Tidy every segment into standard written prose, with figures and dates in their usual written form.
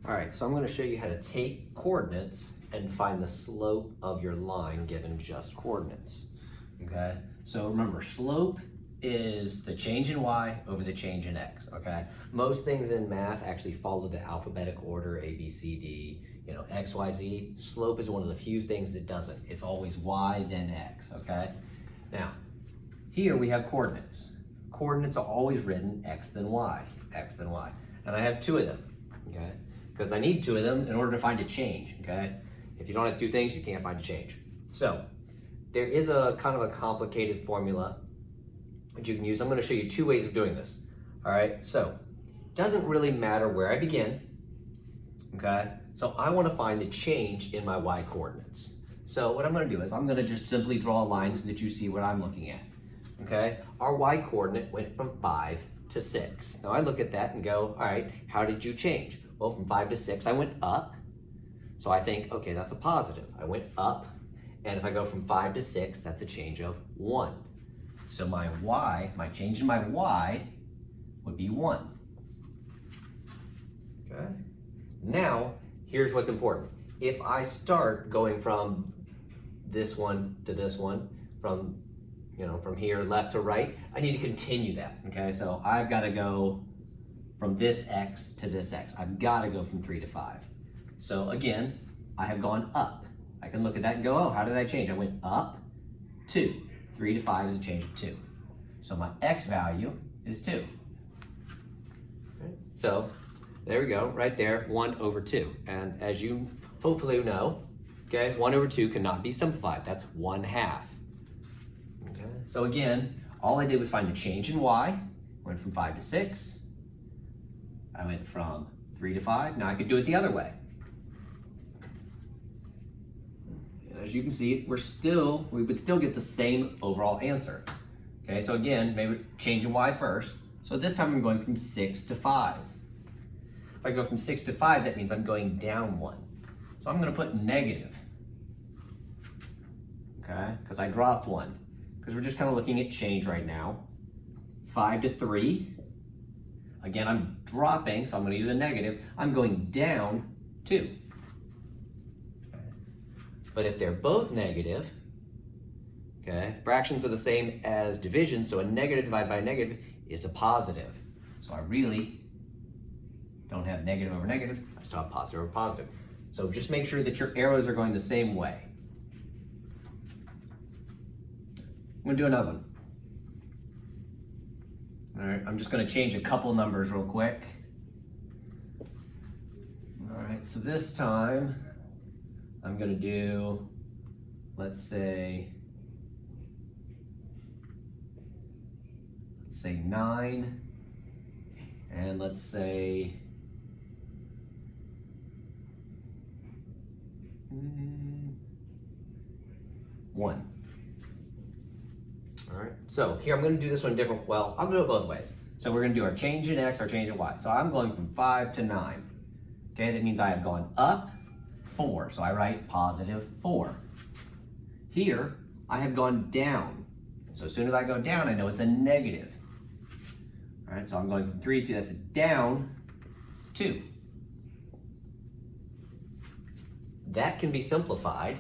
All right, so I'm going to show you how to take coordinates and find the slope of your line given just coordinates. Okay, so remember, slope is the change in y over the change in x. Okay, most things in math actually follow the alphabetic order, A, B, C, D, X, Y, Z. Slope is one of the few things that doesn't. It's always y, then x. Okay, now here we have coordinates. Coordinates are always written x, then y, x, then y. And I have two of them. Okay, because I need two of them in order to find a change, okay? If you don't have two things, you can't find a change. So, there is a kind of a complicated formula that you can use. I'm gonna show you two ways of doing this, all right? So, it doesn't really matter where I begin, okay? So, I wanna find the change in my y coordinates. So, what I'm gonna do is I'm gonna just simply draw a line so that you see what I'm looking at, okay? Our y coordinate went from 5 to 6. Now, I look at that and go, all right, how did you change? Well, from 5 to 6, I went up. So I think, okay, that's a positive. I went up, and if I go from 5 to 6, that's a change of 1. So my y, my change in my y would be 1. Okay? Now, here's what's important. If I start going from this one to this one, from here left to right, I need to continue that, okay? So I've got to go from this x to this x. I've got to go from 3 to 5. So again, I have gone up. I can look at that and go, oh, how did I change? I went up 2. 3 to 5 is a change of 2. So my x value is 2. Okay. So there we go, right there, 1 over 2. And as you hopefully know, okay, 1 over 2 cannot be simplified. That's 1/2. Okay. So again, all I did was find the change in y. Went from 5 to 6. I went from 3 to 5. Now I could do it the other way. And as you can see, we would still get the same overall answer. Okay, so again, maybe change in y first. So this time I'm going from 6 to 5. If I go from 6 to 5, that means I'm going down 1. So I'm going to put negative. Okay, because I dropped 1. Because we're just kind of looking at change right now. 5 to 3. Again, I'm dropping, so I'm going to use a negative. I'm going down 2. But if they're both negative, okay, fractions are the same as division, so a negative divided by a negative is a positive. So I really don't have negative over negative, I still have positive over positive. So just make sure that your arrows are going the same way. I'm going to do another one. All right, I'm just going to change a couple numbers real quick. All right, so this time I'm going to do, let's say 9, and let's say 1. All right, so here I'm going to do this one different. Well, I'll do it both ways. So we're going to do our change in x, our change in y. So I'm going from 5 to 9. Okay, that means I have gone up 4. So I write positive 4. Here, I have gone down. So as soon as I go down, I know it's a negative. All right, so I'm going from 3 to 2. That's down 2. That can be simplified.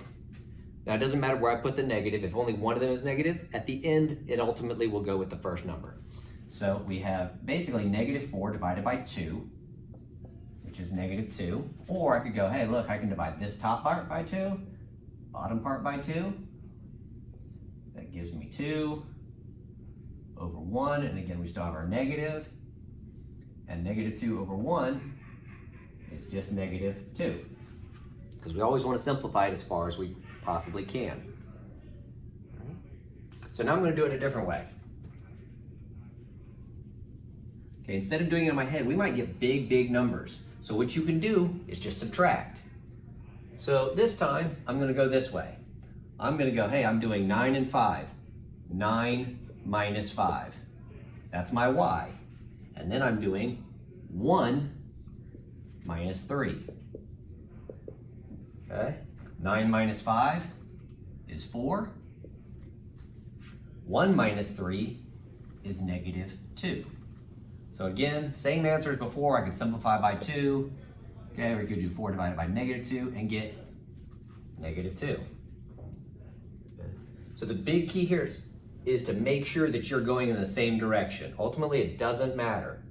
Now, it doesn't matter where I put the negative. If only one of them is negative, at the end, it ultimately will go with the first number. So we have basically negative 4 divided by 2, which is negative 2. Or I could go, hey, look, I can divide this top part by 2, bottom part by 2. That gives me 2 over 1. And again, we still have our negative. And negative 2 over 1 is just negative 2. Because we always want to simplify it as far as we possibly can. So now I'm going to do it a different way. Okay, instead of doing it in my head, we might get big numbers. So what you can do is just subtract. So this time, I'm going to go this way. I'm going to go, hey, I'm doing 9 and 5. 9 minus 5. That's my y. And then I'm doing 1 minus 3. Okay, 9 minus 5 is 4. 1 minus 3 is negative 2. So again, same answer as before. I can simplify by 2, Okay, we could do 4 divided by -2 and get -2. Okay. So the big key here is to make sure that you're going in the same direction. Ultimately, it doesn't matter,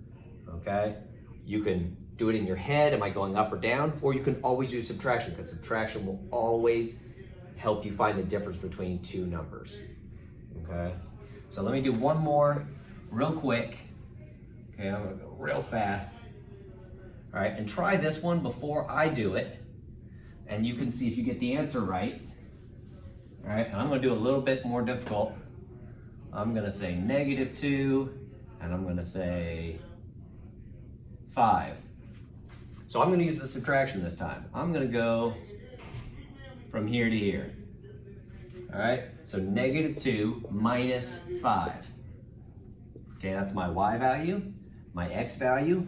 okay? You can do it in your head, am I going up or down? Or you can always use subtraction, because subtraction will always help you find the difference between two numbers, okay? So let me do one more real quick. Okay, I'm gonna go real fast. All right, and try this one before I do it, and you can see if you get the answer right. All right, and I'm gonna do a little bit more difficult. I'm gonna say -2, and I'm gonna say 5. So I'm gonna use the subtraction this time. I'm gonna go from here to here. All right, so -2 minus 5. Okay, that's my y value. My x value,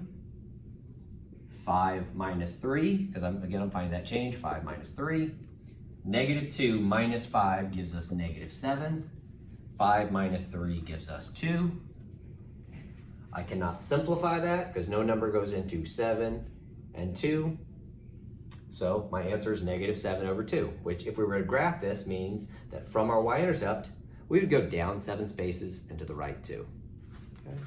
5 minus 3, because I'm finding that change, 5 minus 3. -2 minus 5 gives us -7. 5 minus 3 gives us 2. I cannot simplify that because no number goes into 7 and 2. So my answer is -7/2, which if we were to graph this means that from our y-intercept, we would go down 7 spaces and to the right 2. Okay.